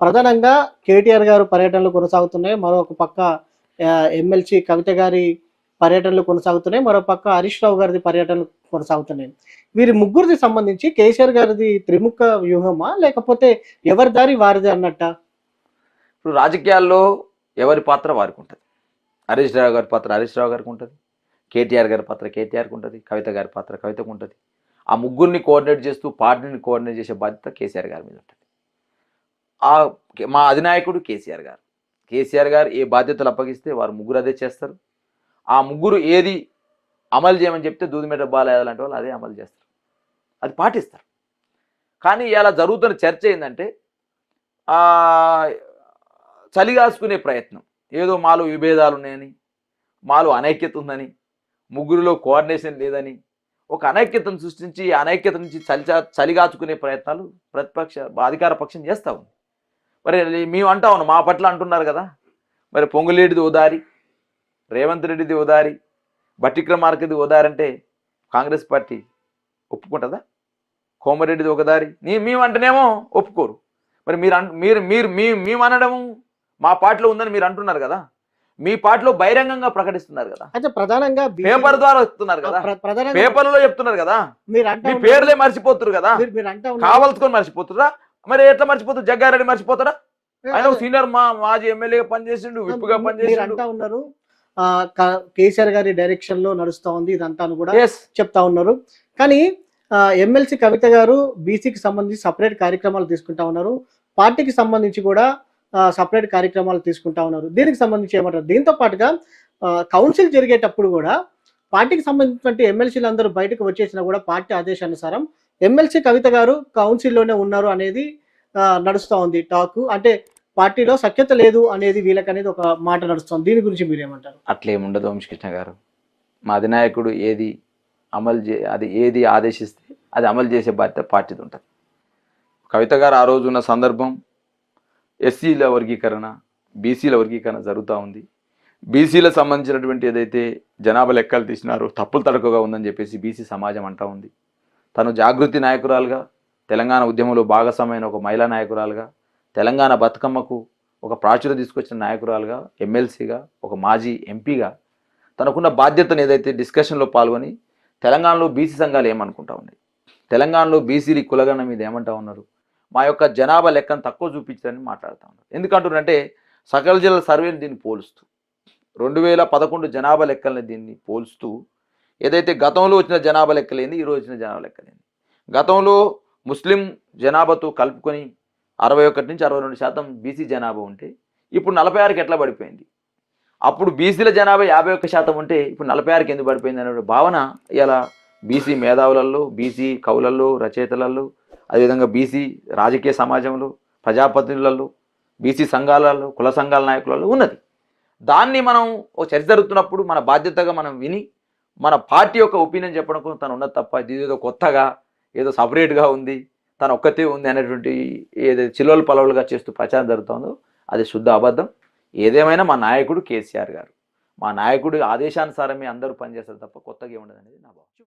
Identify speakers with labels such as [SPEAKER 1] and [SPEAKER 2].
[SPEAKER 1] ప్రధానంగా కేటీఆర్ గారు పర్యటనలు కొనసాగుతున్నాయి. మరొక పక్క ఎమ్మెల్సీ కవిత గారి పర్యటనలు కొనసాగుతున్నాయి. మరో పక్క హరీష్ రావు గారిది పర్యటనలు కొనసాగుతున్నాయి. వీరి ముగ్గురిది సంబంధించి కేసీఆర్ గారిది త్రిముఖ వ్యూహమా? లేకపోతే ఎవరి దారి వారిది అన్నట్టా?
[SPEAKER 2] ఇప్పుడు రాజకీయాల్లో ఎవరి పాత్ర వారికి ఉంటుంది. హరీష్ రావు గారి పాత్ర హరీష్ రావు గారికి ఉంటుంది, కేటీఆర్ గారి పాత్ర కేటీఆర్కి ఉంటుంది, కవిత గారి పాత్ర కవితకు ఉంటుంది. ఆ ముగ్గురిని కోఆర్డినేట్ చేస్తూ పార్టీని కోఆర్డినేట్ చేసే బాధ్యత కేసీఆర్ గారి మీద ఉంటుంది. మా అధినాయకుడు కేసీఆర్ గారు. కేసీఆర్ గారు ఏ బాధ్యతలు అప్పగిస్తే వారు ముగ్గురు అదే చేస్తారు. ఆ ముగ్గురు ఏది అమలు చేయమని చెప్తే దూదిమేట బాలయ్య లాంటి వాళ్ళు అదే అమలు చేస్తారు, అది పాటిస్తారు. కానీ ఇలా జరుగుతున్న చర్చ ఏంటంటే చలిగాసుకునే ప్రయత్నం, ఏదో మాలో విభేదాలు ఉన్నాయని, మాలో అనైక్యత ఉందని, ముగ్గురులో కోఆర్డినేషన్ లేదని ఒక అనైక్యతను సృష్టించి ఆ అనైక్యత నుంచి చలిగాచుకునే ప్రయత్నాలు అధికార పక్షం చేస్తూ ఉంది. మరి మేము అంటా ఉన్నాం, మా పట్ల అంటున్నారు కదా, మరి పొంగులేడిది ఓదారి, రేవంత్ రెడ్డిది ఓదారి, బట్టి విక్రమార్కది ఓదారి అంటే కాంగ్రెస్ పార్టీ ఒప్పుకుంటుందా? కోమరెడ్డిది ఒకదారి మేము అంటేనేమో ఒప్పుకోరు. మరి మేము అనడము మా పార్టీలో ఉందని మీరు అంటున్నారు కదా, మీ పార్టీలో బహిరంగంగా ప్రకటిస్తున్నారు కదా,
[SPEAKER 1] అయితే ప్రధానంగా
[SPEAKER 2] పేపర్ ద్వారా చెప్తున్నారు కదా, పేపర్లలో చెప్తున్నారు కదా, మీ పేర్లే మర్చిపోతున్నారు కదా, కావాల్సుకొని మర్చిపోతురా. మరి ఎట్లా మర్చిపోతారు? జగ్గారెడ్డి మర్చిపోతారా? ఆయన సీనియర్ మాజీ ఎమ్మెల్యేగా పనిచేసిండు, విప్పుగా పనిచేసిండు.
[SPEAKER 1] ఉన్నారు కేసీఆర్ గారి డైరెక్షన్ లో నడుస్తా ఉంది ఇదంతా కూడా చెప్తా ఉన్నారు. కానీ ఎమ్మెల్సీ కవిత గారు బీసీకి సంబంధించి సపరేట్ కార్యక్రమాలు తీసుకుంటా ఉన్నారు, పార్టీకి సంబంధించి కూడా సపరేట్ కార్యక్రమాలు తీసుకుంటా ఉన్నారు. దీనికి సంబంధించి ఏమంటారు? దీంతో పాటుగా కౌన్సిల్ జరిగేటప్పుడు కూడా పార్టీకి సంబంధించినటువంటి ఎమ్మెల్సీలు అందరూ బయటకు వచ్చేసినా కూడా పార్టీ ఆదేశానుసారం ఎమ్మెల్సీ కవిత గారు కౌన్సిల్లోనే ఉన్నారు అనేది నడుస్తూ ఉంది టాక్. అంటే పార్టీలో సఖ్యత లేదు అనేది వీళ్ళకనేది ఒక మాట నడుస్తుంది. దీని గురించి మీరు ఏమంటారు?
[SPEAKER 2] అట్లేముండదు వంశకృష్ణ గారు. మా అధినాయకుడు ఏది ఏది ఆదేశిస్తే అది అమలు చేసే బాధ్యత పార్టీది ఉంటుంది. కవిత గారు ఆ రోజు ఉన్న సందర్భం ఎస్సీల వర్గీకరణ, బీసీల వర్గీకరణ జరుగుతూ ఉంది. బీసీలకు సంబంధించినటువంటి ఏదైతే జనాభా లెక్కలు తీసినారో తప్పులు తడకగా ఉందని చెప్పేసి బీసీ సమాజం అంటూ ఉంది. తను జాగృతి నాయకురాలుగా, తెలంగాణ ఉద్యమంలో భాగస్వామైన ఒక మహిళా నాయకురాలుగా, తెలంగాణ బతుకమ్మకు ఒక ప్రాచుర్యం తీసుకొచ్చిన నాయకురాలుగా, ఎమ్మెల్సీగా, ఒక మాజీ ఎంపీగా తనకున్న బాధ్యతను ఏదైతే డిస్కషన్లో పాల్గొని తెలంగాణలో బీసీ సంఘాలు ఏమనుకుంటా ఉన్నాయి, తెలంగాణలో బీసీలు కులగణ మీద ఏమంటా ఉన్నారు, మా యొక్క జనాభా లెక్కను తక్కువ చూపించాలని మాట్లాడుతూ ఉన్నారు. ఎందుకంటున్నారంటే సకల జిల్లా సర్వేని దీన్ని పోలుస్తూ 2011 జనాభా లెక్కల్ని దీన్ని పోల్చుతూ ఏదైతే గతంలో వచ్చిన జనాభా లెక్కలేంది, ఈరోజు వచ్చిన జనాభా లెక్కలేంది. గతంలో ముస్లిం జనాభాతో కలుపుకొని 61 నుంచి 62% బీసీ జనాభా ఉంటే ఇప్పుడు 46కి ఎట్లా పడిపోయింది? అప్పుడు బీసీల జనాభా 51% ఉంటే ఇప్పుడు 46కి ఎందుకు పడిపోయింది అనే భావన ఇలా బీసీ మేధావులలో, బీసీ కవులలో, రచయితలలో, అదేవిధంగా బీసీ రాజకీయ సమాజంలో, ప్రజాప్రతినిధులలో, బీసీ సంఘాలలో, కుల సంఘాల నాయకులలో ఉన్నది. దాన్ని మనం ఒక చర్చ జరుగుతున్నప్పుడు మన బాధ్యతగా మనం విని మన పార్టీ యొక్క ఒపీనియన్ చెప్పడం కోసం తను ఉన్నది తప్ప ఇది ఏదో కొత్తగా ఏదో సపరేట్గా ఉంది, తను ఒక్కతే ఉంది అనేటువంటి ఏదైతే చిల్వలు పలవలుగా చేస్తూ ప్రచారం జరుగుతుందో అది శుద్ధ అబద్ధం. ఏదేమైనా మా నాయకుడు కేసీఆర్ గారు, మా నాయకుడు ఆదేశానుసారమే అందరూ పనిచేస్తారు తప్ప కొత్తగా ఏముండదు అనేది నా భావం.